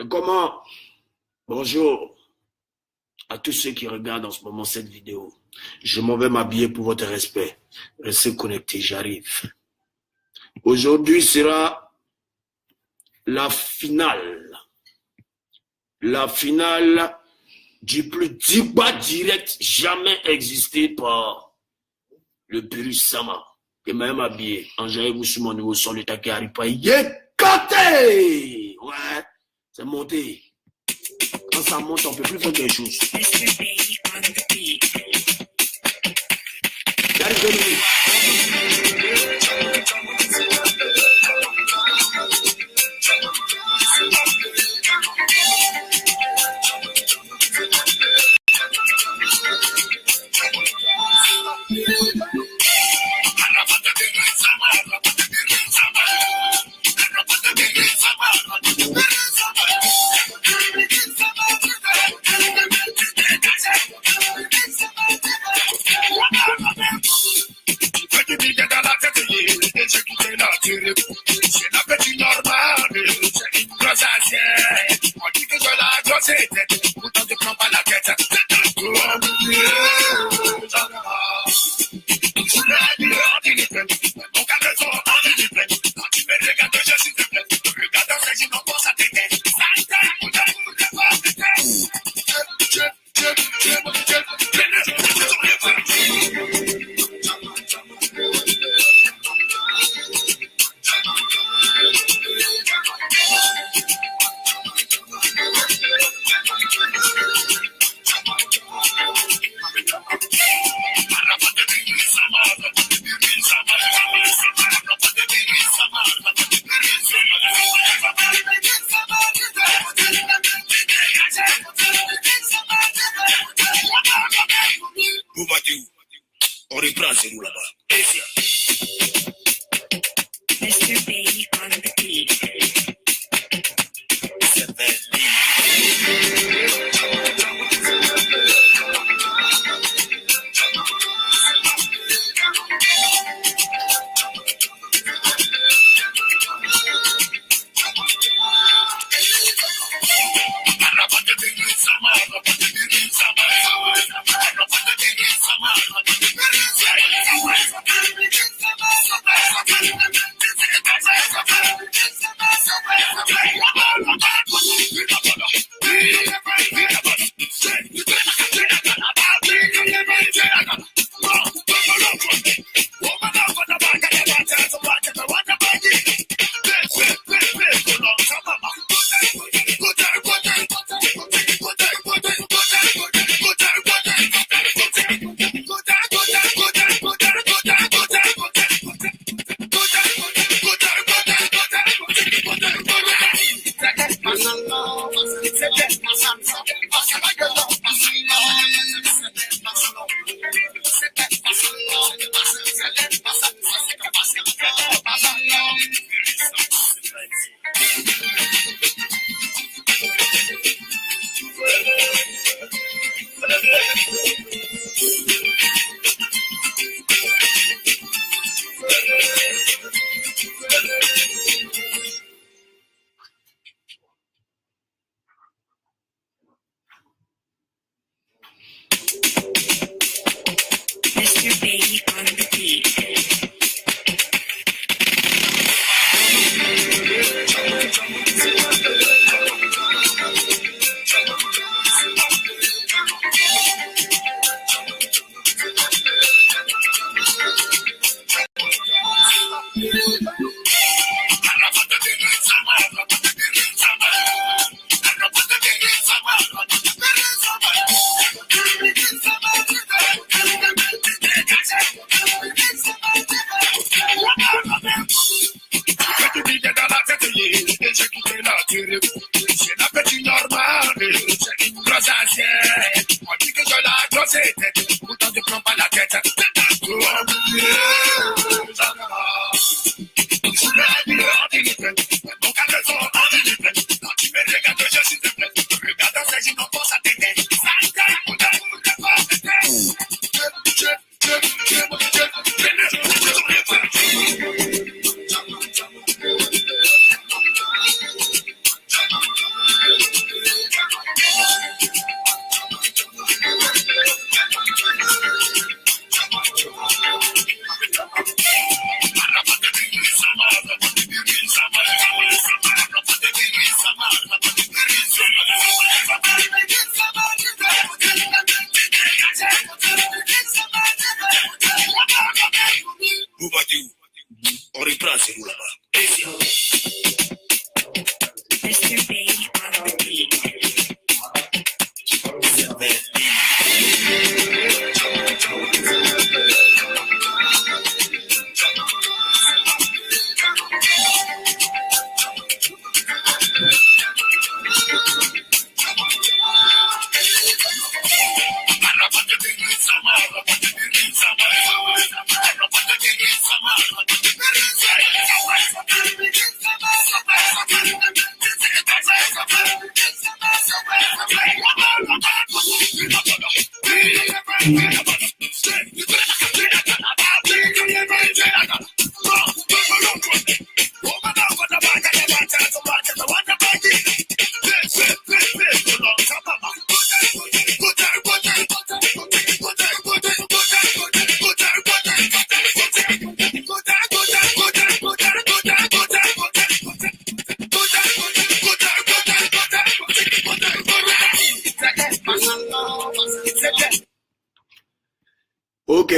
Comment? Bonjour à tous ceux qui regardent en ce moment cette vidéo. Je m'en vais m'habiller pour votre respect. Restez connectés, j'arrive. Aujourd'hui sera la finale. La finale du plus débat direct jamais existé par le Pérus Sama. Et même habillé. Enjaillez-vous sur mon nouveau son, le taquet arrive pas. Yécoté! Ouais, c'est monté. Quand ça monte, on peut plus faire quelque chose. C'est la petite normale, c'est une grosse assiette. On dit que je la grosse tête, pourtant je prends pas la tête. Mon caleçon anti-diplôme, quand tu me regardes, je suis diplôme. Regardant ces gens, on pense à tes têtes. On reprend ces roues là-bas. Mr. Baby on the beat. Mr. Baby on the beat. C'est la petite normale, c'est une grosse assiette. On dit que je la grosse tête, pourtant je prends pas la tête. Mon caleçon anti-diplôme, quand tu me regardes, je suis diplôme. Regardant ces gens, on pense à tes têtes. Mr. Baby on the beat. Ok.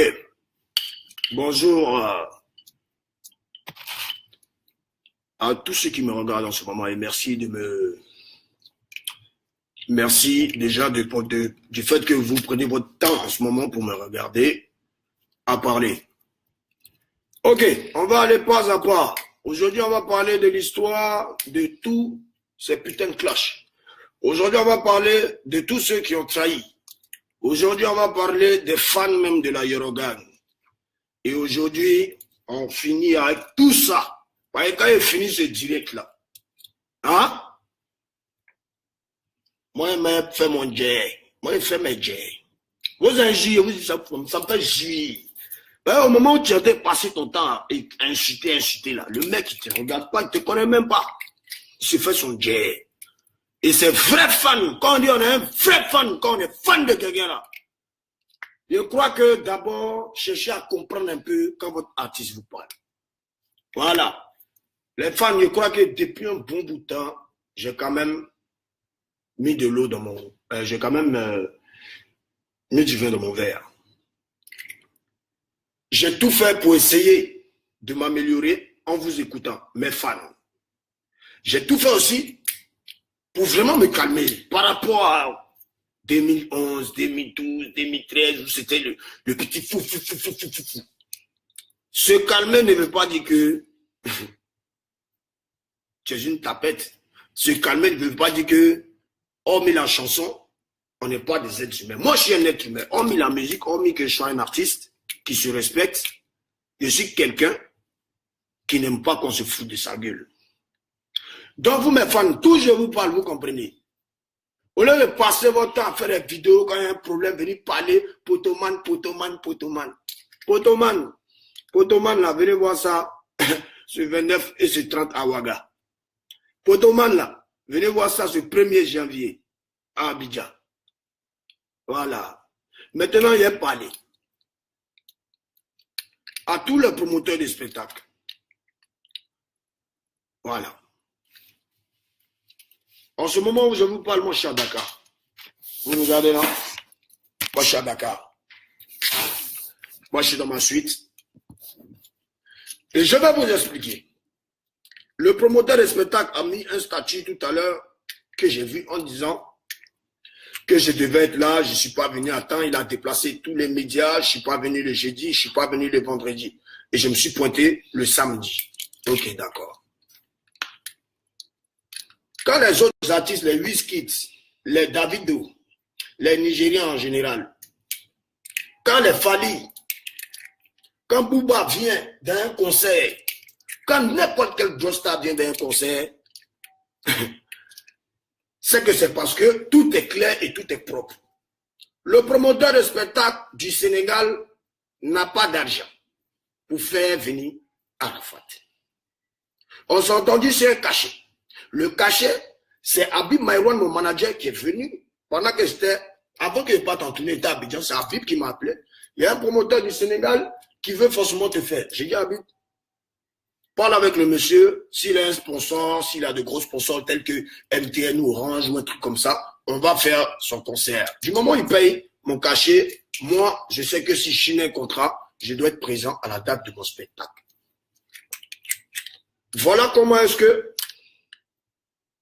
Bonjour à tous ceux qui me regardent en ce moment et merci de me... Merci déjà du fait que vous prenez votre temps en ce moment pour me regarder à parler. Ok, on va aller pas à pas. Aujourd'hui, on va parler de l'histoire de tous ces putains de clashs. Aujourd'hui, on va parler de tous ceux qui ont trahi. Aujourd'hui, on va parler des fans même de la Yorogan. Et aujourd'hui, on finit avec tout ça. Voyez, quand il finit ce direct-là, hein? Moi, je fais mon jet. Moi, je fais mes jets. Vous injuriez, vous dites ça me fait juir. Au moment où tu as passé ton temps à insulter là, le mec, il te regarde pas, il te connaît même pas. Il se fait son jet. Et c'est vrai fan. Quand on dit on est un vrai fan, quand on est fan de quelqu'un là, je crois que d'abord, cherchez à comprendre un peu quand votre artiste vous parle. Voilà. Les fans, je crois que depuis un bon bout de temps, j'ai quand même mis de l'eau dans mon... j'ai quand même mis du vin dans mon verre. J'ai tout fait pour essayer de m'améliorer en vous écoutant, mes fans. J'ai tout fait aussi pour vraiment me calmer par rapport à 2011, 2012, 2013, où c'était le petit fou. Se calmer ne veut pas dire que tu es une tapette. Se calmer ne veut pas dire que, hormis la chanson, on n'est pas des êtres humains. Moi, je suis un être humain. Hormis la musique, hormis que je sois un artiste qui se respecte, je suis quelqu'un qui n'aime pas qu'on se foute de sa gueule. Donc, vous, mes fans, tout je vous parle, vous comprenez. Au lieu de passer votre temps à faire des vidéos quand il y a un problème, venir parler, potoman. Potoman, là, venez voir ça sur 29 et sur 30 à Ouaga. Potoman, là, venez voir ça sur 1er janvier à Abidjan. Voilà. Maintenant, il y a parlé à tous les promoteurs de spectacles. Voilà. En ce moment où je vous parle, moi, je suis à Dakar. Vous regardez là? Moi, je suis à Dakar. Moi, je suis dans ma suite. Et je vais vous expliquer. Le promoteur de spectacle a mis un statut tout à l'heure que j'ai vu en disant que je devais être là, je ne suis pas venu à temps. Il a déplacé tous les médias. Je ne suis pas venu le jeudi, je ne suis pas venu le vendredi. Et je me suis pointé le samedi. Ok, d'accord. Quand les autres artistes, les Wizkid, les Davido, les Nigériens en général, quand les Fally, quand Booba vient d'un concert, quand n'importe quel Joestar vient d'un concert, c'est que c'est parce que tout est clair et tout est propre. Le promoteur de spectacle du Sénégal n'a pas d'argent pour faire venir Arafat. On s'est entendu sur un cachet. Le cachet, c'est Habib Maïwan, mon manager, qui est venu pendant que j'étais, avant que je parte en tournée, j'étais à Abidjan, c'est Habib qui m'a appelé. Il y a un promoteur du Sénégal qui veut forcément te faire. J'ai dit à Habib, parle avec le monsieur, s'il a un sponsor, s'il a de gros sponsors tels que MTN ou Orange ou un truc comme ça, on va faire son concert. Du moment où il paye mon cachet, moi, je sais que si je signe un contrat, je dois être présent à la date de mon spectacle. Voilà comment est-ce que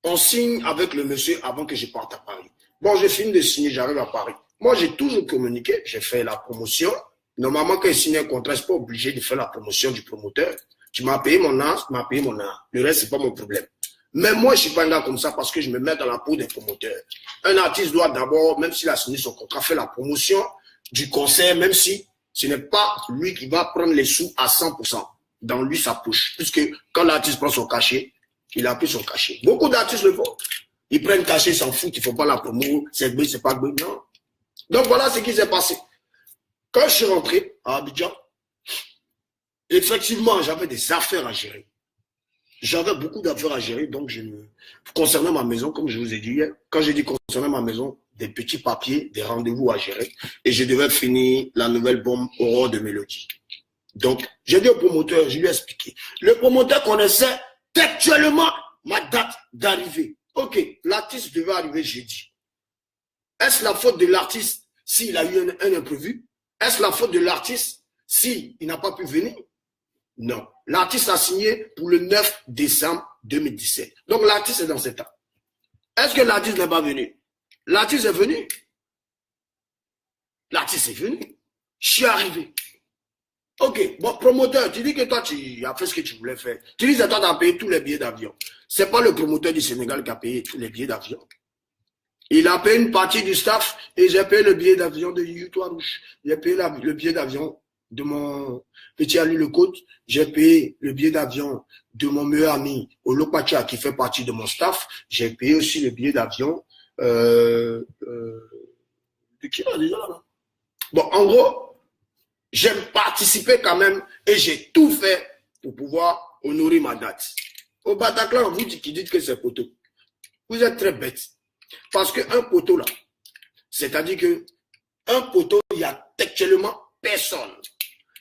On signe avec le monsieur avant que je parte à Paris. Bon, j'ai fini de signer, j'arrive à Paris. Moi, j'ai toujours communiqué, j'ai fait la promotion. Normalement, quand il signe un contrat, je ne suis pas obligé de faire la promotion du promoteur. Tu m'as payé mon art, tu m'as payé mon art. Le reste, ce n'est pas mon problème. Mais moi, je ne suis pas un gars comme ça parce que je me mets dans la peau des promoteurs. Un artiste doit d'abord, même s'il a signé son contrat, faire la promotion du concert, même si ce n'est pas lui qui va prendre les sous à 100%. Dans lui, sa poche. Puisque quand l'artiste prend son cachet, il a pris son cachet. Beaucoup d'artistes le font. Ils prennent cachet, ils s'en foutent, ils ne font pas la promo, c'est B, c'est pas B, non. Donc voilà ce qui s'est passé. Quand je suis rentré à Abidjan, effectivement, j'avais des affaires à gérer. J'avais beaucoup d'affaires à gérer, donc concernant ma maison, comme je vous ai dit hier, quand j'ai dit concernant ma maison, des petits papiers, des rendez-vous à gérer, et je devais finir la nouvelle bombe Aurore de Mélodie. Donc, j'ai dit au promoteur, je lui ai expliqué. Le promoteur connaissait textuellement ma date d'arrivée. Ok, l'artiste devait arriver jeudi. Est-ce la faute de l'artiste s'il a eu un imprévu? Est-ce la faute de l'artiste s'il n'a pas pu venir? Non. L'artiste a signé pour le 9 décembre 2017. Donc l'artiste est dans cet état. Est-ce que l'artiste n'est pas venu? L'artiste est venu. L'artiste est venu. Je suis arrivé. Ok, bon, promoteur, tu dis que toi, tu as fait ce que tu voulais faire. Tu dis que toi, tu as payé tous les billets d'avion. Ce n'est pas le promoteur du Sénégal qui a payé tous les billets d'avion. Il a payé une partie du staff et j'ai payé le billet d'avion de Youtoirouche. J'ai payé le billet d'avion de mon petit Ali Lecote. J'ai payé le billet d'avion de mon meilleur ami Olopacha qui fait partie de mon staff. J'ai payé aussi le billet d'avion de qui là déjà là? Bon, en gros, j'ai participé quand même et j'ai tout fait pour pouvoir honorer ma date. Au Bataclan, vous qui dites que c'est poteau, vous êtes très bête. Parce qu'un poteau là, c'est-à-dire que un poteau, il y a textuellement personne.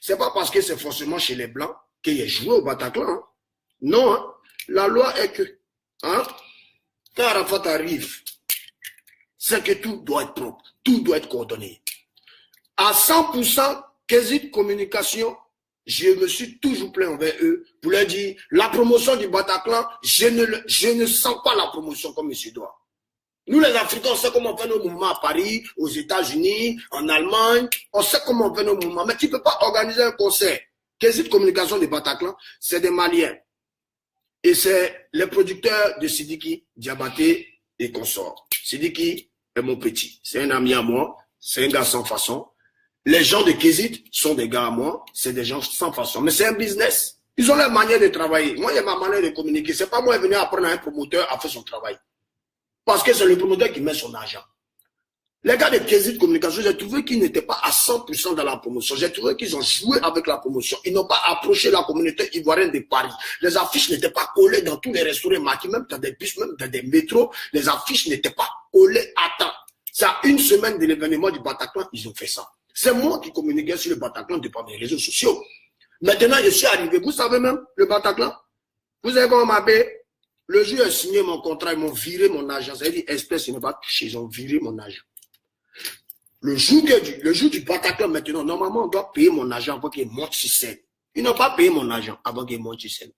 C'est pas parce que c'est forcément chez les Blancs qu'il est joué au Bataclan. Hein. Non, hein. La loi est que, hein, quand Arafat arrive, c'est que tout doit être propre, tout doit être coordonné. À 100%, Kézit Communication, je me suis toujours plaint envers eux pour leur dire, la promotion du Bataclan, je ne sens pas la promotion comme il doit. Nous, les Africains, on sait comment on fait nos mouvements à Paris, aux États-Unis, en Allemagne. On sait comment on fait nos mouvements. Mais tu ne peux pas organiser un concert. Kézit Communication du Bataclan, c'est des Maliens. Et c'est les producteurs de Sidiki, Diabaté et consorts. Sidiki est mon petit. C'est un ami à moi. C'est un gars sans façon. Les gens de Kézit sont des gars à moi. C'est des gens sans façon. Mais c'est un business. Ils ont leur manière de travailler. Moi, il y a ma manière de communiquer. C'est pas moi venir apprendre à un promoteur à faire son travail. Parce que c'est le promoteur qui met son argent. Les gars de Kézit Communication, j'ai trouvé qu'ils n'étaient pas à 100% dans la promotion. J'ai trouvé qu'ils ont joué avec la promotion. Ils n'ont pas approché la communauté ivoirienne de Paris. Les affiches n'étaient pas collées dans tous les restaurants marqués, même dans des bus, même dans des métros. Les affiches n'étaient pas collées à temps. C'est à une semaine de l'événement du Bataclan, ils ont fait ça. C'est moi qui communiquais sur le Bataclan depuis mes réseaux sociaux. Maintenant, je suis arrivé. Vous savez même, le Bataclan, vous savez comment on m'appelle? Le jour où j'ai signé mon contrat, ils m'ont viré mon argent. Ça veut dire, espèce, ils n'ont pas touché, ils ont viré mon argent. Le jour du Bataclan, maintenant, normalement, on doit payer mon argent avant qu'il monte sur scène. Ils n'ont pas payé mon argent avant qu'il monte sur scène.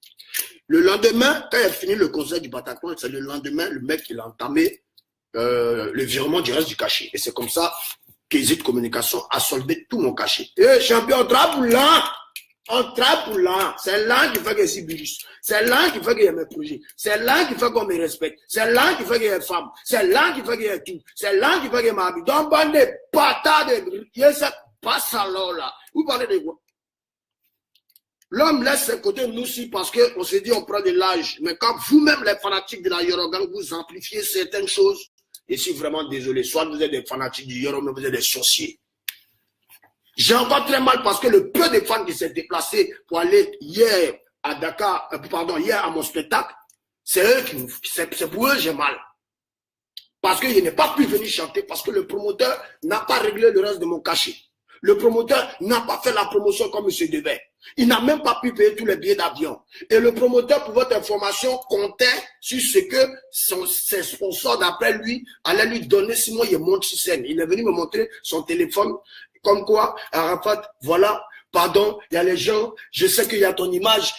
Le lendemain, quand il a fini le concert du Bataclan, c'est le lendemain, le mec, il a entamé le virement du reste du cachet. Et c'est comme ça Kézit Communication a soldé tout mon cachet. Eh, champion, on travaille pour l'an. On travaille pour l'an. C'est l'an qui fait que c'est virus. C'est l'an qui fait qu'il y a mes projets. C'est l'an qui fait qu'on me respecte. C'est l'an qui fait qu'il y a femme. C'est l'an qui fait qu'il y a tout. C'est l'an qui fait qu'il y a ma vie. Donc, bande de patates de pas ça là. Vous parlez de quoi? L'homme laisse ses côtés nous aussi parce qu'on se dit on prend de l'âge. Mais quand vous-même, les fanatiques de la Yorogang, vous amplifiez certaines choses, et je suis vraiment désolé. Soit vous êtes des fanatiques du Yoro, mais vous êtes des sorciers. J'ai encore très mal parce que le peu de fans qui s'est déplacé pour aller hier à Dakar, hier à mon spectacle, c'est pour eux j'ai mal. Parce que je n'ai pas pu venir chanter parce que le promoteur n'a pas réglé le reste de mon cachet. Le promoteur n'a pas fait la promotion comme il se devait. Il n'a même pas pu payer tous les billets d'avion. Et le promoteur, pour votre information, comptait sur ce que ses sponsors, d'après lui, allaient lui donner sinon il monte sur scène. Il est venu me montrer son téléphone, comme quoi, Arafat, voilà, Pardon, il y a les gens, je sais qu'il y a ton image,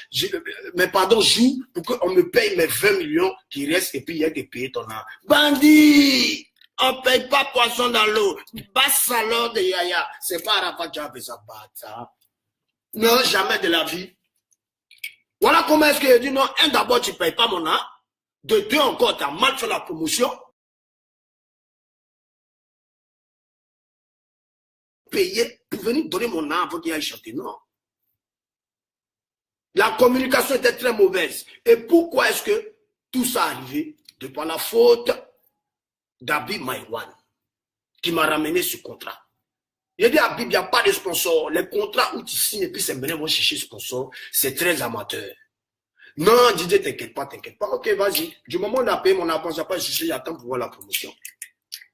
mais pardon, joue pour qu'on me paye mes 20 millions qui restent et puis il y a des payés ton âme. Bandit! On ne paye pas poisson dans l'eau. Basse alors de Yaya. C'est pas Arafat qui a fait ça, bâtard. Non, jamais de la vie. Voilà comment est-ce qu'il dit non. Un, d'abord, tu ne payes pas mon âme. De deux, encore, tu as mal fait la promotion. Payer pour venir donner mon âme avant qu'il aille chanter. Non. La communication était très mauvaise. Et pourquoi est-ce que tout ça est arrivé? De par la faute d'Habib Maïwan, qui m'a ramené ce contrat. Il a dit Habib, il n'y a pas de sponsor. Les contrats où tu signes et puis ces meneurs vont chercher sponsor, c'est très amateur. Non, Didier, t'inquiète pas. Ok, vas-y. Du moment où on a payé mon avance, j'ai pas cherché, j'attends pour voir la promotion.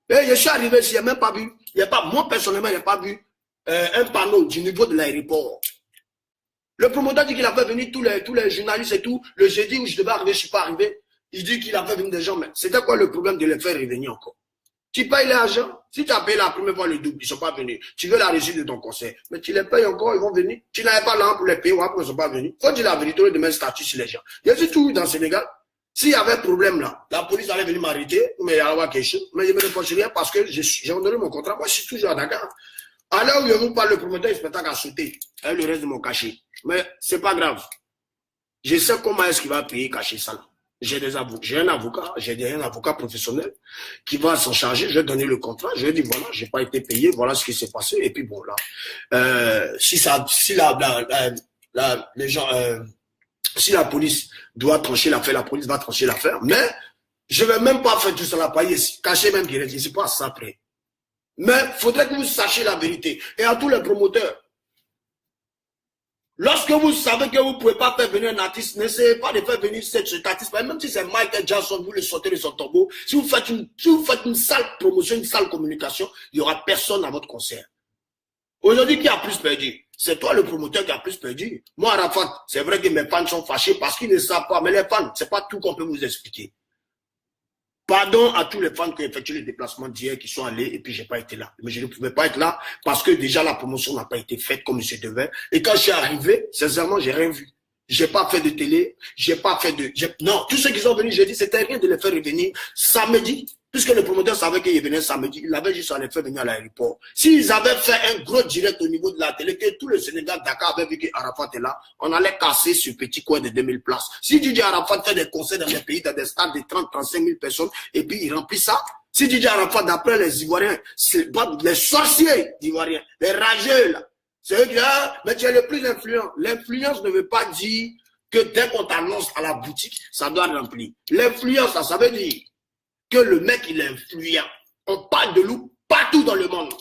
Et je suis arrivé ici, il n'y a même pas vu. Moi, personnellement, il n'y a pas vu un panneau du niveau de l'aéroport. Le promoteur dit qu'il a fait venir tous les journalistes et tout. Le jeudi où je devais arriver, je ne suis pas arrivé. Il dit qu'il a fait venir des gens, mais c'était quoi le problème de les faire revenir encore? Tu payes l'argent. Si tu as payé la première fois le double, ils ne sont pas venus. Tu veux la réussite de ton concert, mais tu les payes encore, ils vont venir. Tu n'avais pas l'argent pour les payer, ou après ils ne sont pas venus. Faut dire la vérité, de mettre statut sur les gens. Il y a tout dans le Sénégal. S'il y avait un problème là, la police allait venir m'arrêter, mais il y avoir quelque chose. Mais je ne me reproche rien parce que j'ai donné mon contrat. Moi, je suis toujours à Dakar. À l'heure où je vous parle, le promoteur, il se met à sauter avec le reste de mon cachet. Mais c'est pas grave. Je sais comment est-ce qu'il va payer cacher ça là. J'ai un avocat professionnel qui va s'en charger. Je vais donner le contrat. Je vais dire voilà, j'ai pas été payé, voilà ce qui s'est passé. Et puis bon là, si la police doit trancher l'affaire, la police va trancher l'affaire. Mais je vais même pas faire tout ça là, payer, cacher même direct. Je ne sais pas ça après. Mais il faudrait que vous sachiez la vérité. Et à tous les promoteurs, lorsque vous savez que vous ne pouvez pas faire venir un artiste, n'essayez pas de faire venir cet artiste. Même si c'est Michael Jackson, vous le sortez de son tombeau. Si vous faites une sale promotion, une sale communication, il n'y aura personne à votre concert. Aujourd'hui, qui a plus perdu? C'est toi le promoteur qui a plus perdu. Moi, Arafat, c'est vrai que mes fans sont fâchés parce qu'ils ne savent pas. Mais les fans, ce n'est pas tout qu'on peut vous expliquer. Pardon à tous les fans qui ont effectué les déplacements d'hier, qui sont allés, et puis je n'ai pas été là. Mais je ne pouvais pas être là parce que déjà la promotion n'a pas été faite comme je devais. Et quand je suis arrivé, sincèrement, j'ai rien vu. J'ai pas fait de télé, j'ai pas fait de... Non, tous ceux qui sont venus jeudi, c'était rien de les faire revenir samedi. Puisque le promoteur savait qu'ils venaient samedi, il avait juste à les faire venir à l'aéroport. S'ils avaient fait un gros direct au niveau de la télé, que tout le Sénégal, Dakar avait vu qu'Arafat est là, on allait casser ce petit coin de 2000 places. Si Didier Arafat fait des concerts dans des pays, dans des stades de 30-35 000 personnes, et puis il remplit ça, si Didier Arafat, d'après les Ivoiriens, c'est les sorciers d'Ivoiriens, les rageux là, c'est eux qui disent, ah, mais tu es le plus influent. L'influence ne veut pas dire que dès qu'on t'annonce à la boutique, ça doit remplir. L'influence, ça veut dire que le mec, il est influent. On parle de lui partout dans le monde,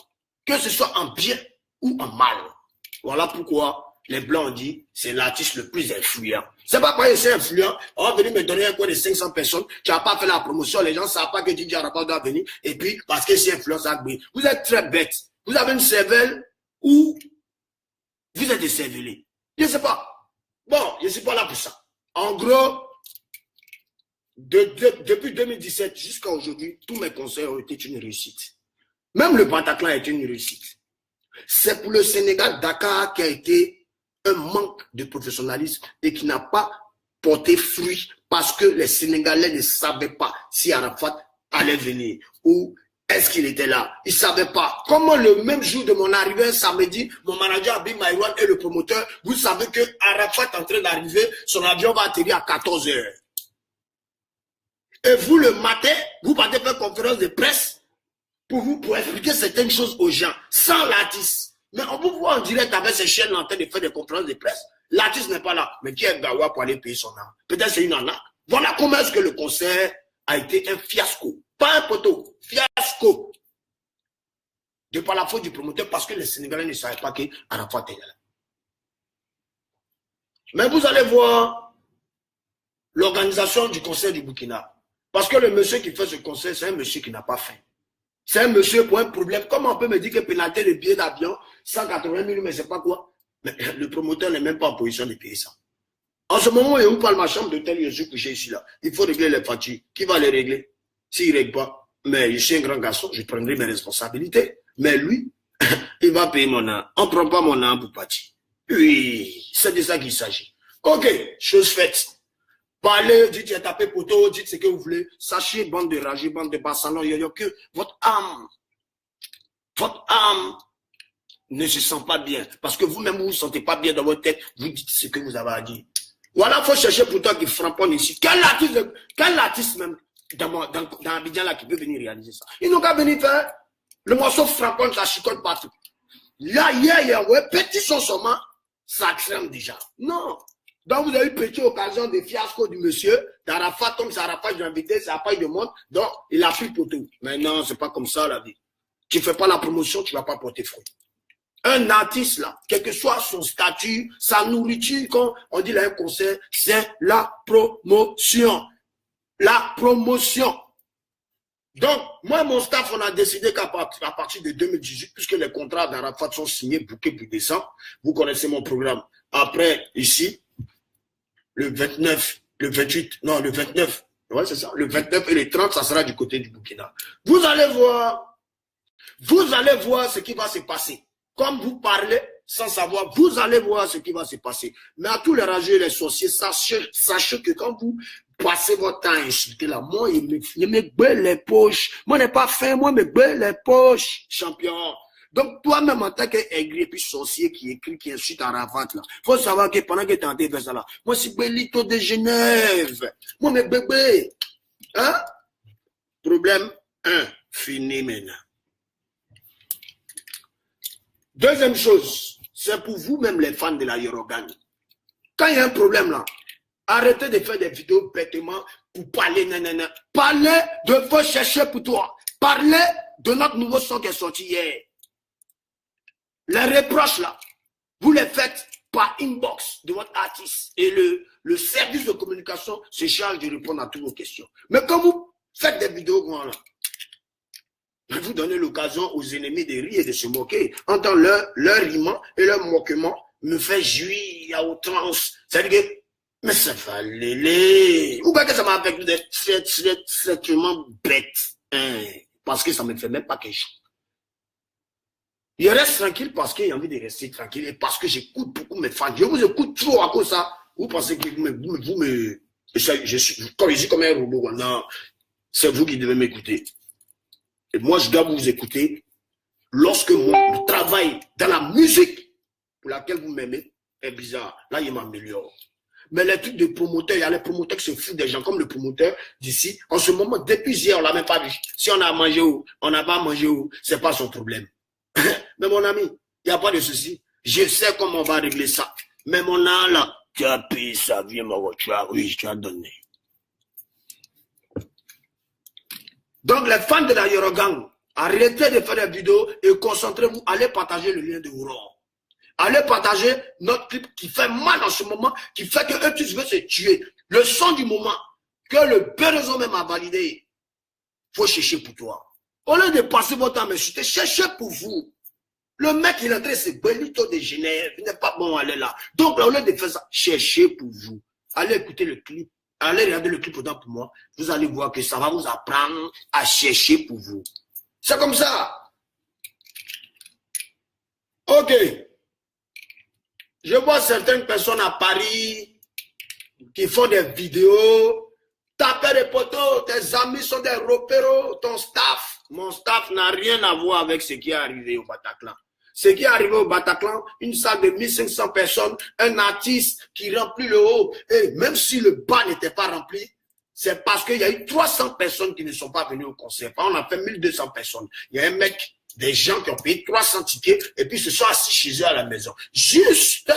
que ce soit en bien ou en mal. Voilà pourquoi les Blancs ont dit, c'est l'artiste le plus influent. C'est pas parce que c'est influent, on va venir me donner un coin de 500 personnes, tu n'as pas fait la promotion, les gens ne savent pas que Didier Arafat doit venir, et puis parce que c'est influent, ça brille. Vous êtes très bête. Vous avez une cervelle où vous êtes des cervelés. Je ne sais pas. Bon, je ne suis pas là pour ça. En gros, depuis 2017 jusqu'à aujourd'hui, tous mes concerts ont été une réussite. Même le Bataclan a été une réussite. C'est pour le Sénégal, Dakar, qui a été un manque de professionnalisme et qui n'a pas porté fruit parce que les Sénégalais ne savaient pas si Arafat allait venir ou est-ce qu'il était là. Ils ne savaient pas. Comment le même jour de mon arrivée, un samedi, mon manager Habib Maïwan et le promoteur, vous savez que Arafat est en train d'arriver, son avion va atterrir à 14 h. Et vous, le matin, vous partez faire conférence de presse pour expliquer certaines choses aux gens, sans l'artiste. Mais on vous voit en direct avec ces chaînes en train de faire des conférences de presse. L'artiste n'est pas là. Mais qui est Gawa pour aller payer son âme? Peut-être c'est une arnaque. Voilà comment est-ce que le concert a été un fiasco. Pas un poteau, fiasco. De par la faute du promoteur, parce que les Sénégalais ne savaient pas qu'Arafat était là. Mais vous allez voir l'organisation du concert du Burkina. Parce que le monsieur qui fait ce concert, c'est un monsieur qui n'a pas faim. C'est un monsieur pour un problème. Comment on peut me dire que pénalité le billet d'avion, 180 000, mais c'est pas quoi? Mais le promoteur n'est même pas en position de payer ça. En ce moment, il y a où parle ma chambre d'hôtel, je suis couché ici là. Il faut régler les factures. Qui va les régler? S'il ne règle pas, mais je suis un grand garçon, je prendrai mes responsabilités. Mais lui, il va payer mon âme. On ne prend pas mon âme pour partir. Oui, c'est de ça qu'il s'agit. Ok, chose faite. Parlez, dites, il a tapé poteau, dites ce que vous voulez. Sachez, bande de ragés, bande de bassalons, il n'y a que votre âme ne se sent pas bien. Parce que vous-même, vous ne vous sentez pas bien dans votre tête. Vous dites ce que vous avez à dire. Voilà, il faut chercher pourtant qui framponne ici. Quel artiste même dans Abidjan là qui peut venir réaliser ça? Ils n'ont qu'à venir faire le morceau framponne, ça chicote partout. Là, hier, ouais, petit son seulement, ça crème déjà. Non. Donc, vous avez eu petite occasion de fiasco du monsieur, d'Arafat, comme ça, Arafat, j'ai invité, ça n'a pas eu de monde, donc il a pris pour tout. Mais non, c'est pas comme ça la vie. Tu ne fais pas la promotion, tu ne vas pas porter fruit. Un artiste, là, quel que soit son statut, sa nourriture, quand on dit là un concert, c'est la promotion. La promotion. Donc, moi, mon staff, on a décidé qu'à partir de 2018, puisque les contrats d'Arafat sont signés, bouquets pour décembre, vous connaissez mon programme. Après, ici, le 29, le 28, non, le 29, ouais, c'est ça, le 29 et le 30, ça sera du côté du Burkina. Vous allez voir ce qui va se passer. Comme vous parlez sans savoir, vous allez voir ce qui va se passer. Mais à tous les rageux et les sorciers, sachez que quand vous passez votre temps à insulter là, moi, il me brûle les poches. Moi, je n'ai pas faim, moi, il me brûle les poches, champion. Donc, toi-même, en tant qu'aigri et puis sorcier qui écrit, qui insulte à Ravat, là, faut savoir que pendant que tu es en train de faire ça là, moi, c'est Bélito de Genève. Moi, mes bébés. Hein? Problème 1, fini maintenant. Deuxième chose, c'est pour vous-même les fans de la Yorogan. Quand il y a un problème là, arrêtez de faire des vidéos bêtement pour parler, nanana. Parlez de vos chercheurs pour toi. Parlez de notre nouveau son qui est sorti hier. Les reproches là, vous les faites par inbox de votre artiste et le service de communication se charge de répondre à toutes vos questions. Mais quand vous faites des vidéos comme là, vous donnez l'occasion aux ennemis de rire et de se moquer. Entendre leur riment et leur moquement me fait jouir à outrance. C'est-à-dire que, mais ça va l'aider. Ou bien que ça m'a fait d'être traitement bête. Hein, parce que ça ne me fait même pas quelque chose. Je reste tranquille parce que j'ai envie de rester tranquille et parce que j'écoute beaucoup mes fans. Je vous écoute trop à cause de ça. Vous pensez que vous me... Je suis comme un robot. Non, c'est vous qui devez m'écouter. Et moi, je dois vous écouter lorsque mon travail dans la musique pour laquelle vous m'aimez est bizarre. Là, il m'améliore. Mais les trucs de promoteurs, il y a les promoteurs qui se foutent des gens comme le promoteur d'ici. En ce moment, depuis hier, on ne l'a même pas vu. Si on a mangé ou on n'a pas mangé ou, ce n'est pas son problème. Mais mon ami, il n'y a pas de souci. Je sais comment on va régler ça. Mais mon âme là, tu as payé ça, viens ma voiture. Oui, tu as donné. Donc, les fans de la Yorogang, arrêtez de faire des vidéos et concentrez-vous. Allez partager le lien de Aurore. Allez partager notre clip qui fait mal en ce moment, qui fait que eux tous veulent se tuer. Le son du moment, que le Bérézon même a validé. Il faut chercher pour toi. Au lieu de passer votre temps à m'insulter, cherchez pour vous. Le mec, il est entré, c'est Bélito de Genève. Il n'est pas bon à aller là. Donc, au lieu de faire ça, cherchez pour vous. Allez écouter le clip. Allez regarder le clip autant pour moi. Vous allez voir que ça va vous apprendre à chercher pour vous. C'est comme ça. Ok. Je vois certaines personnes à Paris qui font des vidéos. Tapez des poteaux. Tes amis sont des repéros. Ton staff. Mon staff n'a rien à voir avec ce qui est arrivé au Bataclan. Ce qui est arrivé au Bataclan, une salle de 1500 personnes, un artiste qui remplit le haut. Et même si le bas n'était pas rempli, c'est parce qu'il y a eu 300 personnes qui ne sont pas venues au concert. On a fait 1200 personnes. Il y a un mec, des gens qui ont payé 300 tickets et puis se sont assis chez eux à la maison. Juste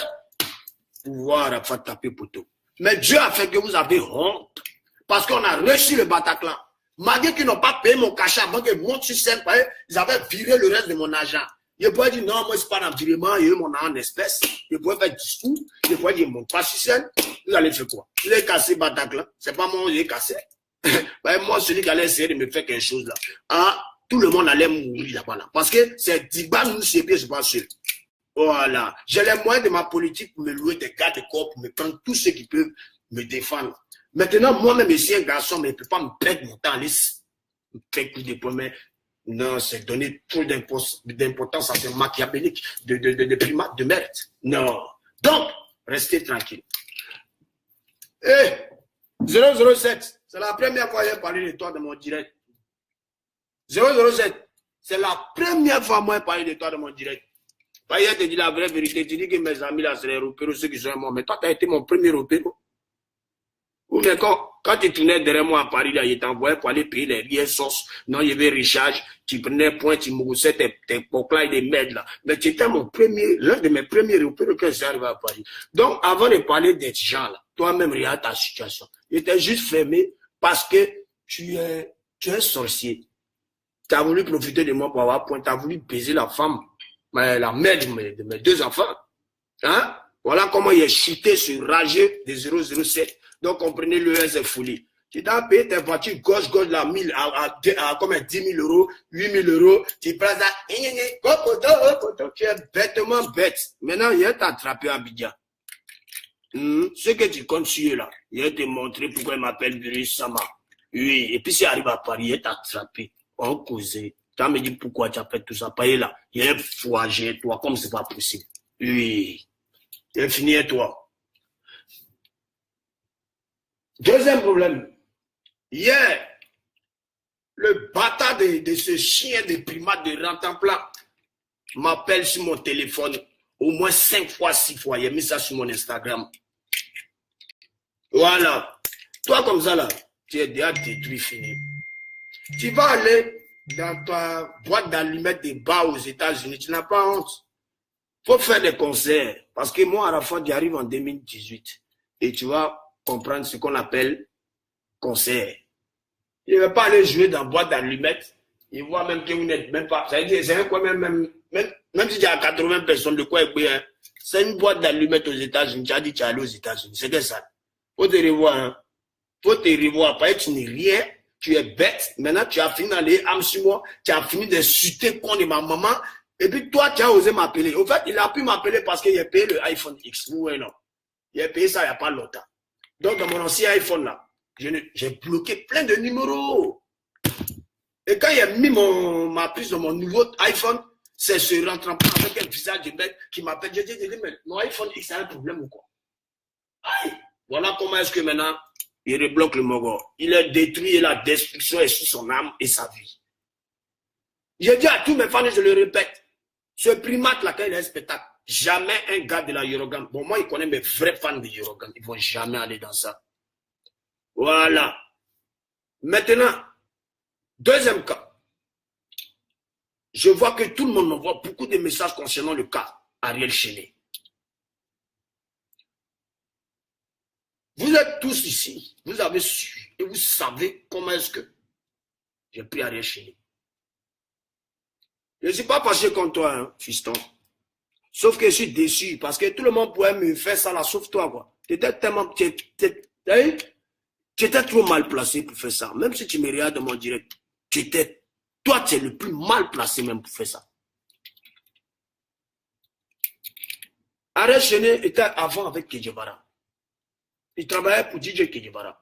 pour voir faire taper poteau. Mais Dieu a fait que vous avez honte. Parce qu'on a reçu le Bataclan. Malgré qu'ils n'ont pas payé mon cachet avant que je monte sur scène, ils avaient viré le reste de mon argent. Je pourrais dire non, moi, c'est pas d'envirement, il y a eu mon argent en espèces. Je pourrais faire discours, je pourrais dire mon pas sur scène. Vous allez faire quoi? Vous avez cassé Bataclan. C'est pas moi, j'ai cassé. Moi, celui qui allait essayer de me faire quelque chose là. Ah, tout le monde allait mourir là-bas là. Parce que c'est Diba nous c'est bien, je pense. Voilà. J'ai les moyens de ma politique pour me louer des gardes de corps, pour me prendre tous ceux qui peuvent me défendre. Maintenant, moi-même, je suis un garçon, mais je ne peux pas me perdre mon temps à aller me faire coup de poing. Non, c'est donner trop d'importance à ce machiavélique de primates de merde. Non. Donc, restez tranquille. Et 007, c'est la première fois que j'ai parlé de toi dans mon direct. 007, c'est la première fois que moi j'ai parlé de toi dans mon direct. Pas hier, te dis la vraie vérité. Tu dis que mes amis là, c'est les repéros, ceux qui sont morts. Mais toi, tu as été mon premier repéro. Ou mais quand tu tournais derrière moi à Paris, là, il t'envoyait pour aller payer les liens sauce. Non, il y avait recharge. Tu prenais point, tu moussais tes poclas et des mètres là. Mais tu étais l'un de mes premiers repéros quand j'ai arrivé à Paris. Donc, avant de parler des gens là, toi-même, regarde ta situation. Il était juste fermé parce que tu es sorcier. Tu as voulu profiter de moi pour avoir point. Tu as voulu baiser la femme, la mère de mes deux enfants. Hein? Voilà comment il est chuté sur rageux de 007. Donc, comprenez, le c'est folie. Tu dois payer tes voitures gauche, la 1000 à comme 10 000 euros, 8 000 euros. Tu prends ça, tu es bêtement bête. Maintenant, il est attrapé à Abidjan. Ce que tu comptes sur là, il va te montrer pourquoi il m'appelle Virus Sama. Oui, et puis s'il arrive à Paris, il est attrapé. On causait. Tu me dis pourquoi tu as fait tout ça. Pas là, il est foigé, toi, comme c'est pas possible. Oui. Il est fini et toi. Deuxième problème. Hier, le bâtard de ce chien de primate de Rantanplan m'appelle sur mon téléphone au moins 5 fois, 6 fois. Il a mis ça sur mon Instagram. Voilà. Toi, comme ça, là, tu es déjà détruit, fini. Tu vas aller dans ta boîte d'allumettes des bars aux États-Unis. Tu n'as pas honte. Il faut faire des concerts. Parce que moi, à la fois, j'arrive en 2018. Et tu vas comprendre ce qu'on appelle concert. Il ne va pas aller jouer dans boîte d'allumettes. Il voit même que vous n'êtes même pas. Ça veut dire, c'est quoi même si il y a 80 personnes, de quoi écouter, hein? C'est une boîte d'allumettes aux États-Unis. Tu as dit que tu es allé aux États-Unis. C'était ça. Faut te revoir, hein. Faut te revoir. Parce que tu n'es rien. Tu es bête. Maintenant, tu as fini d'aller âme sur moi. Tu as fini de chuter con de ma maman. Et puis, toi, tu as osé m'appeler. Au fait, il a pu m'appeler parce qu'il a payé le iPhone X. Oui, non. Il a payé ça il n'y a pas longtemps. Donc, dans mon ancien iPhone, là, j'ai bloqué plein de numéros. Et quand il a mis ma puce dans mon nouveau iPhone, c'est ce rentrant avec un visage de mec qui m'appelle. J'ai dit, mais mon iPhone X a un problème ou quoi? Aïe! Voilà comment est-ce que maintenant, il rebloque le Mogor. Il est détruit et la destruction est sur son âme et sa vie. J'ai dit à tous mes fans, je le répète, ce primate là, quand il est un spectacle, jamais un gars de la Eurogan, bon, moi, il connaît mes vrais fans de Eurogan, ils ne vont jamais aller dans ça. Voilà. Maintenant, deuxième cas. Je vois que tout le monde m'envoie beaucoup de messages concernant le cas Ariel Chéné. Vous êtes tous ici, vous avez su et vous savez comment est-ce que j'ai pris Ariel Chéné. Je ne suis pas fâché contre toi, hein, fiston. Sauf que je suis déçu parce que tout le monde pourrait me faire ça là, sauf toi, quoi. Tu étais tellement. Tu étais trop mal placé pour faire ça. Même si tu me regardes dans mon direct, toi, tu es le plus mal placé même pour faire ça. Ariel Chéné était avant avec Kedjebara. Il travaillait pour DJ Kedjebara.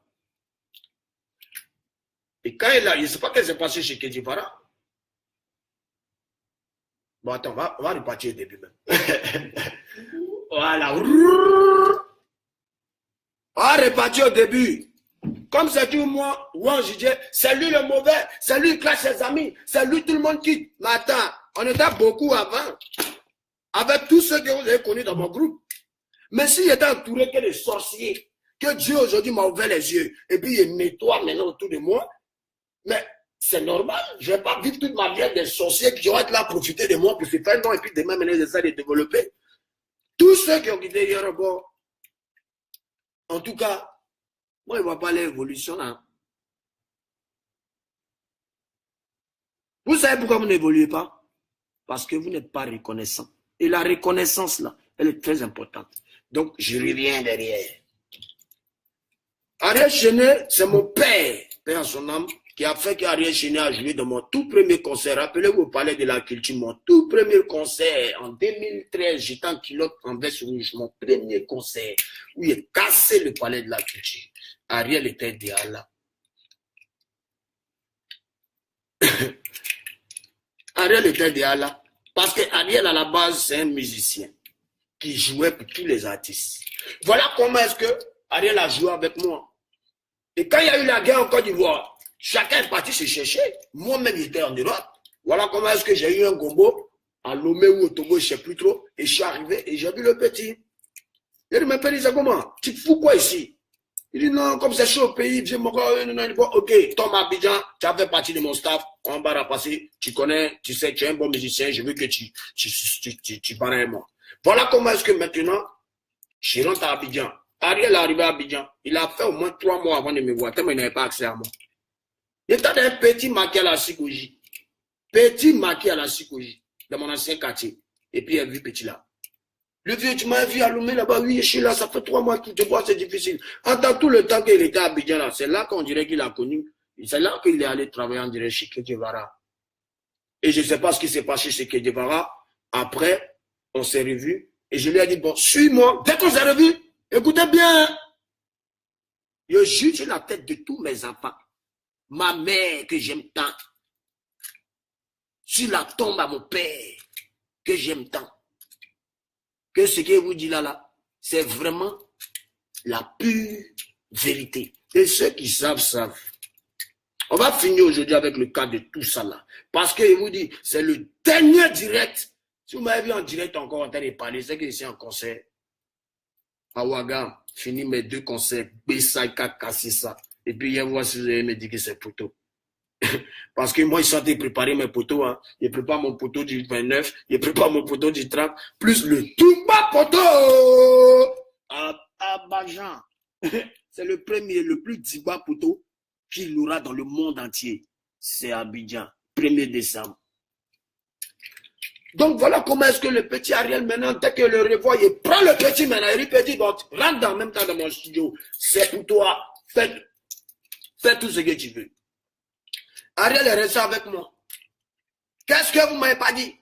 Et quand il a, je ne sais pas ce qui s'est passé chez Kedjebara. Bon, attends, on va repartir au début même. Voilà. On va repartir au début. Comme c'est tout moi, je dis, c'est lui le mauvais, c'est lui qui clash ses amis, c'est lui tout le monde quitte. Mais attends, on était beaucoup avant. Avec tous ceux que vous avez connus dans mon groupe. Mais s'il était entouré que de sorciers, que Dieu aujourd'hui m'a ouvert les yeux, et puis il nettoie maintenant autour de moi, mais c'est normal. Je ne vais pas vivre toute ma vie avec des sorciers qui vont être là à profiter de moi pour se faire non, et puis demain, maintenant, j'essaie de développer. Tous ceux qui ont quitté hier, bon, en tout cas, moi, je ne vois pas l'évolution là. Vous savez pourquoi vous n'évoluez pas? Parce que vous n'êtes pas reconnaissant. Et la reconnaissance là, elle est très importante. Donc, je reviens derrière. Ariel Chéné, c'est mon père, père en son âme, qui a fait qu'Ariel Chéné a joué dans mon tout premier concert. Rappelez-vous, vous parlez de la culture, mon tout premier concert en 2013, j'étais en culotte en veste rouge, mon premier concert où il a cassé le palais de la culture. Ariel était derrière là. Ariel était derrière là. Parce que Ariel, à la base, c'est un musicien. qui jouait pour tous les artistes. Voilà comment est-ce que Ariel a joué avec moi. Et quand il y a eu la guerre en Côte d'Ivoire, chacun est parti se chercher. Moi-même, j'étais en Europe. Voilà comment est-ce que j'ai eu un gombo à Lomé ou au Togo, je ne sais plus trop. Et je suis arrivé et j'ai vu le petit. Il dit, mais Péli, c'est comment? Tu te fous quoi ici? Il dit, non, comme c'est chaud au pays, j'ai mon corps, non, non, ok, Tom Abidjan, tu as fait partie de mon staff, on va repasser, tu connais, tu sais, tu es un bon musicien, je veux que tu parles à moi. Voilà comment est-ce que maintenant, je rentre à Abidjan. Ariel est arrivé à Abidjan, il a fait au moins 3 mois avant de me voir, tellement il n'avait pas accès à moi. Il était un petit maquis à la Sikoji. Petit maquis à la Sikoji, dans mon ancien quartier. Et puis il a vu petit là. Le vieux, tu m'as vu à Lomé là-bas, oui, je suis là, ça fait 3 mois que tu te vois, c'est difficile. Dans tout le temps qu'il était à Abidjan là, c'est là qu'on dirait qu'il a connu, c'est là qu'il est allé travailler en direct chez Kedjevara. Et je ne sais pas ce qui s'est passé chez Kedjevara. Après, on s'est revus et je lui ai dit, bon, suis-moi. Dès qu'on s'est revus, écoutez bien, je jure sur la tête de tous mes enfants, ma mère que j'aime tant, sur la tombe à mon père que j'aime tant, que ce que vous dit là, c'est vraiment la pure vérité. Et ceux qui savent, savent. On va finir aujourd'hui avec le cas de tout ça là. Parce que je vous dis, c'est le dernier direct. Si vous m'avez vu en direct encore en train de parler, c'est que je suis en concert. À Ouagam, fini mes 2 concerts, Bessaïka, Kassissa. Et puis, hier, voir si vous allez me dire que c'est poteau. Parce que moi, je suis en train de préparer mes poteaux. Hein. Je prépare mon poteau du 29, je prépare mon poteau du 30, plus le tout bas poteau à Abidjan. C'est le premier, le plus diba poteau qu'il aura dans le monde entier. C'est Abidjan, 1er décembre. Donc voilà comment est-ce que le petit Ariel maintenant, dès que le revoit, il prend le petit maintenant, il lui dit, bon, rentre en même temps dans mon studio. C'est pour toi. Fais tout ce que tu veux. Ariel est resté avec moi. Qu'est-ce que vous ne m'avez pas dit?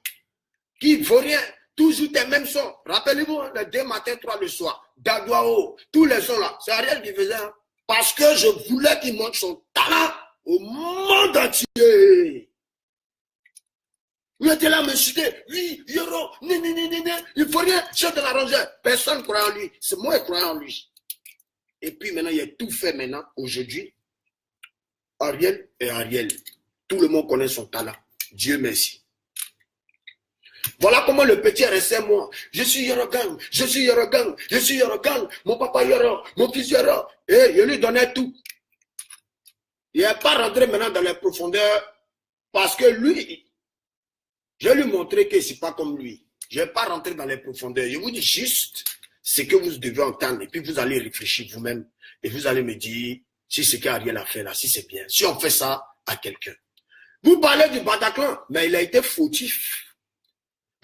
Qui ne vaut rien. Toujours tes mêmes sons. Rappelez-vous, les 2 matins, 3 le soir. Dadouao, tous les sons là. C'est Ariel qui faisait. Hein? Parce que je voulais qu'il montre son talent au monde entier. Il était là, me citer. Oui, Yoro, il ne faut rien. Chef de la rangère. Personne ne croit en lui. C'est moi qui crois en lui. Et puis maintenant, il a tout fait maintenant, aujourd'hui. Ariel est Ariel. Tout le monde connaît son talent. Dieu merci. Voilà comment le petit est resté moi. Je suis Yorogang, je suis Yorogang, je suis Yorogang. Mon papa Yoro, mon fils Yoro. Et je lui donnais tout. Il n'est pas rentré maintenant dans les profondeurs parce que lui, je lui montrer que ce n'est pas comme lui. Je ne vais pas rentrer dans les profondeurs. Je vous dis juste ce que vous devez entendre et puis vous allez réfléchir vous-même et vous allez me dire si ce qu'Ariel a fait là, si c'est bien. Si on fait ça à quelqu'un. Vous parlez du Bataclan, mais il a été fautif.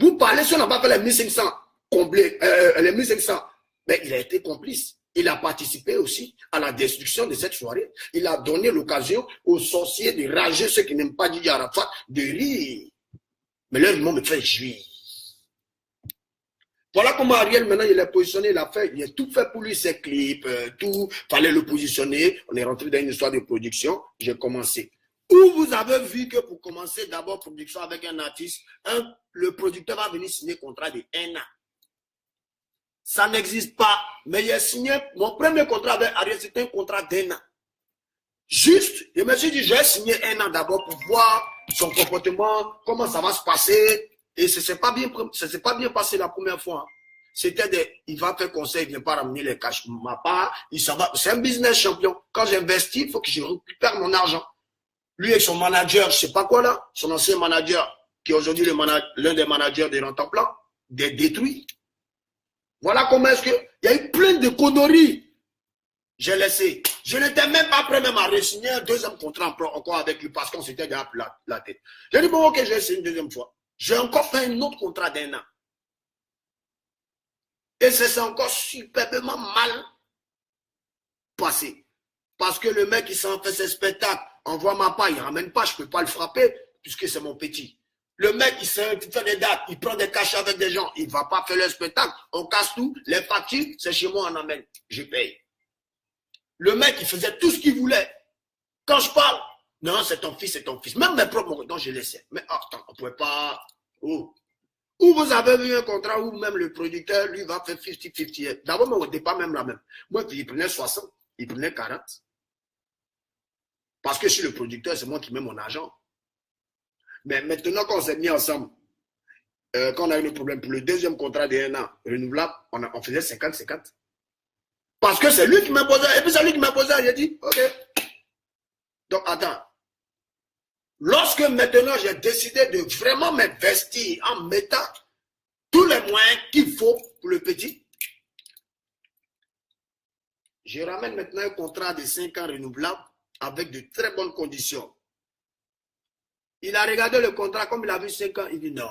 Vous parlez si on n'a pas fait les 1500 comblés, les 1500, mais il a été complice. Il a participé aussi à la destruction de cette soirée. Il a donné l'occasion aux sorciers de rager, ceux qui n'aiment pas Didier Arafat, de rire. Mais là, le monde me fait jouir. Voilà comment Ariel, maintenant, il est positionné, il a tout fait pour lui, ses clips, tout, fallait le positionner. On est rentré dans une histoire de production, j'ai commencé. Où vous avez vu que pour commencer d'abord production avec un artiste, le producteur va venir signer un contrat de 1 an. Ça n'existe pas. Mais j'ai signé, mon premier contrat avec Ariel, c'était un contrat d'1 an. Juste, je me suis dit, je vais signer 1 an d'abord pour voir son comportement, comment ça va se passer. Et ça ne s'est pas bien passé la première fois. C'était il va faire conseil, il ne vient pas ramener les cash. Ma part, c'est un business champion. Quand j'investis, il faut que je récupère mon argent. Lui et son manager, je ne sais pas quoi là, son ancien manager, qui est aujourd'hui l'un des managers de Rentaplan, des détruits. Voilà comment est-ce que, il y a eu plein de conneries. J'ai laissé. Je n'étais même pas prêt même à re-signer un 2e contrat encore avec lui parce qu'on s'était déjà pris la tête. J'ai dit, bon, ok, je vais essayer une 2e fois. J'ai encore fait un autre contrat d'1 an. Et c'est encore superbement mal passé. Parce que le mec, il s'en fait ses spectacles, envoie ma part, il ne ramène pas, je ne peux pas le frapper, puisque c'est mon petit. Le mec, il fait des dates, il prend des cachets avec des gens, il ne va pas faire le spectacle, on casse tout, les factures, c'est chez moi, on amène, je paye. Le mec, il faisait tout ce qu'il voulait. Quand je parle, non, c'est ton fils, c'est ton fils. Même mes propres, donc je laissais. Mais attends, on ne pouvait pas. Oh. Ou vous avez vu un contrat où même le producteur, lui, va faire 50-50. D'abord, au départ, même la même. Moi, il prenait 60, il prenait 40. Parce que je suis le producteur, c'est moi qui mets mon argent. Mais maintenant qu'on s'est mis ensemble, quand on a eu le problème pour le deuxième contrat de 1 an renouvelable, on faisait 50-50. Parce que c'est lui qui m'imposait. Et puis c'est lui qui m'imposait. J'ai dit, ok. Donc, attends. Lorsque maintenant j'ai décidé de vraiment m'investir en mettant tous les moyens qu'il faut pour le petit, je ramène maintenant un contrat de 5 ans renouvelable avec de très bonnes conditions. Il a regardé le contrat, comme il a vu 5 ans, il dit non,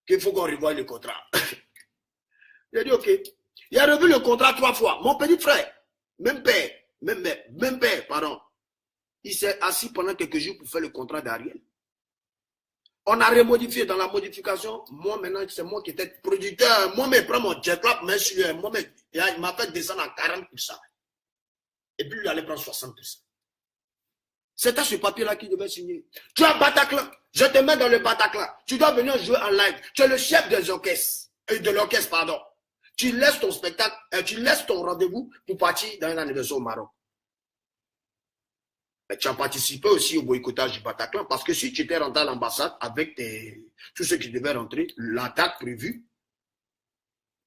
qu'il faut qu'on revoie le contrat. J'ai dit ok. Il a revu le contrat 3 fois. Mon petit frère, même père, pardon. Il s'est assis pendant quelques jours pour faire le contrat d'Ariel. On a remodifié dans la modification. Moi, maintenant, c'est moi qui étais producteur. Moi, je prends mon jet lap, mais il m'a fait descendre à 40%. Et puis, il allait prendre 60%. C'était ce papier-là qu'il devait signer. Tu as Bataclan. Je te mets dans le Bataclan. Tu dois venir jouer en live. Tu es le chef des orchestres. De l'orchestre, pardon. Tu laisses ton spectacle, tu laisses ton rendez-vous pour partir dans un anniversaire au Maroc. Mais tu as participé aussi au boycottage du Bataclan parce que si tu étais rentré à l'ambassade avec tous ceux qui devaient rentrer, la date prévue,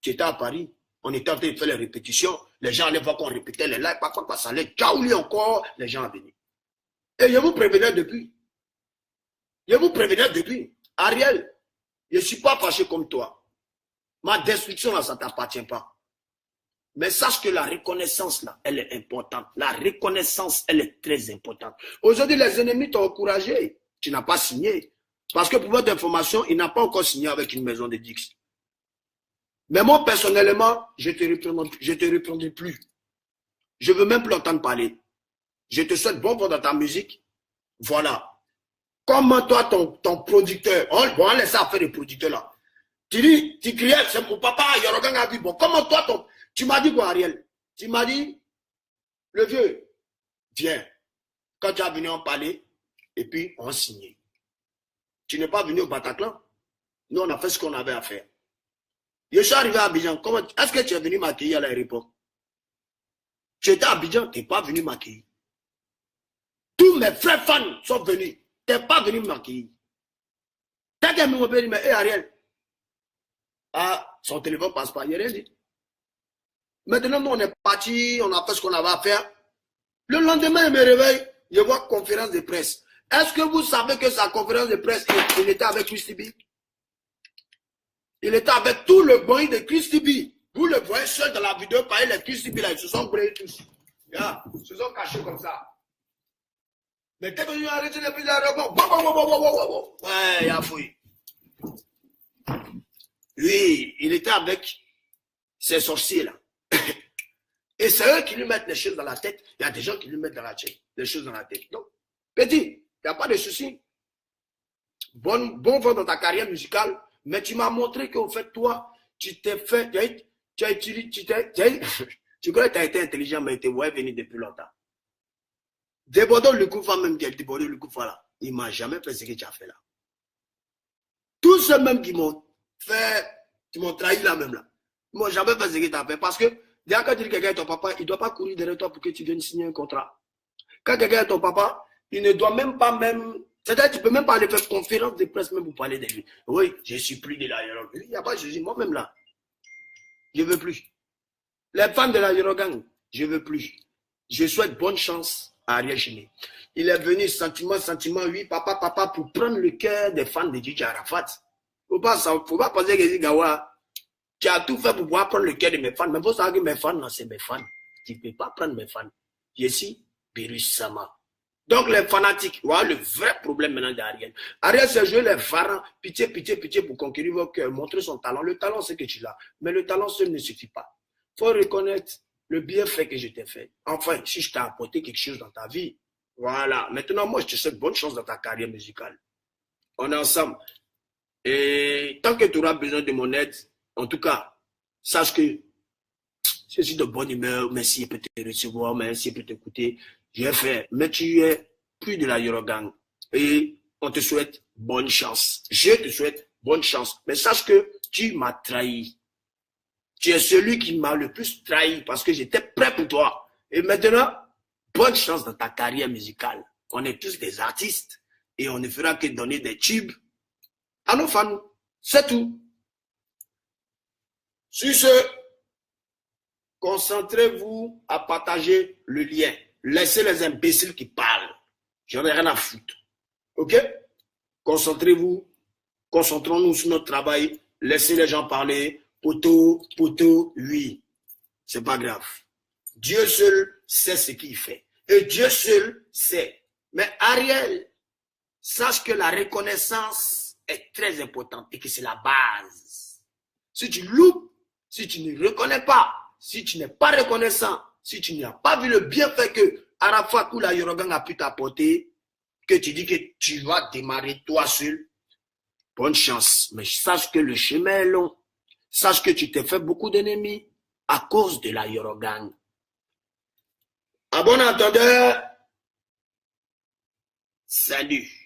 tu étais à Paris, on était en train de faire les répétitions, les gens allaient voir qu'on répétait les lives, ça allait caouler encore les gens à venir. Et je vous prévenais depuis. Ariel, je ne suis pas fâché comme toi. Ma destruction, là, ça ne t'appartient pas. Mais sache que la reconnaissance, là, elle est importante. La reconnaissance, elle est très importante. Aujourd'hui, les ennemis t'ont encouragé. Tu n'as pas signé. Parce que pour votre information, il n'a pas encore signé avec une maison de Dix. Mais moi, personnellement, je te répondrai plus. Je ne veux même plus entendre parler. Je te souhaite bon vent dans ta musique. Voilà. Comment toi, ton producteur, on laisse ça faire les producteurs là. Tu criais, c'est mon papa, Yorogang a dit, bon, comment toi, tu m'as dit quoi, Ariel? Tu m'as dit, le vieux, viens. Quand tu es venu en parler, et puis on signait. Tu n'es pas venu au Bataclan. Nous, on a fait ce qu'on avait à faire. Je suis arrivé à Abidjan. Est-ce que tu es venu m'accueillir à l'aéroport? Tu étais à Abidjan, tu n'es pas venu m'accueillir. Tous mes frères fans sont venus. Tu n'es pas venu m'accueillir. T'as qu'à me dire, mais Ariel, ah, son téléphone passe pas, il n'y a rien dit. Maintenant, nous, on est parti, on a fait ce qu'on avait à faire. Le lendemain, je me réveille, je vois conférence de presse. Est-ce que vous savez que sa conférence de presse, il était avec Christy B? Il était avec tout le boy de Christy B. Vous le voyez seul dans la vidéo, par les Christy B là, ils se sont brûlés tous. Yeah, ils se sont cachés comme ça. Mais dès que nous avons arrêté les vidéos, ouais, il a fouillé. Lui, il était avec ses sorciers là. Et c'est eux qui lui mettent les choses dans la tête. Il y a des gens qui lui mettent les choses dans la tête. Donc, petit, il n'y a pas de souci. Bon vent dans ta carrière musicale, mais tu m'as montré qu'en fait, toi, tu t'es fait, tu crois que tu as été intelligent, mais tu es venu depuis longtemps. Débordons le Koufa même qui a débordé le Koufa là. Il ne m'a jamais fait ce que tu as fait là. Tous ceux même qui m'ont fait, qui m'ont trahi là même là. Ils ne m'ont jamais fait ce que tu as fait. Parce que, déjà quand tu dis que quelqu'un est ton papa, il ne doit pas courir derrière toi pour que tu viennes signer un contrat. Quand quelqu'un est ton papa, il ne doit même pas c'est-à-dire que tu ne peux même pas aller faire conférence de presse même pour parler de lui. Oui, je suis plus de la Yorogang. Il n'y a pas de souci, moi-même là. Je ne veux plus. Les fans de la Yorogang, je ne veux plus. Je souhaite bonne chance à Ariel Chéné. Il est venu sentiment, oui, papa, pour prendre le cœur des fans de DJ Arafat. Il ne faut pas penser que Gawa, tu as tout fait pour pouvoir prendre le cœur de mes fans. Mais il faut savoir que mes fans, non, c'est mes fans. Tu ne peux pas prendre mes fans. Je suis Birus Sama. Donc les fanatiques, voilà le vrai problème maintenant d'Ariel. Ariel, c'est jouer les varans, pitié pour conquérir vos cœurs, montrer son talent. Le talent, c'est que tu l'as. Mais le talent seul ne suffit pas. Il faut reconnaître le bienfait que je t'ai fait. Enfin, si je t'ai apporté quelque chose dans ta vie, voilà. Maintenant, moi, je te souhaite bonne chance dans ta carrière musicale. On est ensemble. Et tant que tu auras besoin de mon aide, en tout cas, sache que je suis de bonne humeur, merci, peut te recevoir, merci, peut t'écouter. J'ai fait, mais tu es plus de la Yorogang. Et on te souhaite bonne chance. Je te souhaite bonne chance. Mais sache que tu m'as trahi. Tu es celui qui m'a le plus trahi parce que j'étais prêt pour toi. Et maintenant, bonne chance dans ta carrière musicale. On est tous des artistes et on ne fera que donner des tubes à nos fans. C'est tout. Sur ce, concentrez-vous à partager le lien. Laissez les imbéciles qui parlent. J'en ai rien à foutre. Ok? Concentrez-vous. Concentrons-nous sur notre travail. Laissez les gens parler. Poto, oui. C'est pas grave. Dieu seul sait ce qu'il fait. Et Dieu seul sait. Mais Ariel, sache que la reconnaissance est très importante et que c'est la base. Si tu loupes, si tu ne reconnais pas, si tu n'es pas reconnaissant, si tu n'as pas vu le bienfait que Arafat Koula Yorogan a pu t'apporter, que tu dis que tu vas démarrer toi seul, bonne chance. Mais sache que le chemin est long. Sache que tu t'es fait beaucoup d'ennemis à cause de la Yorogan. À bon entendeur, salut.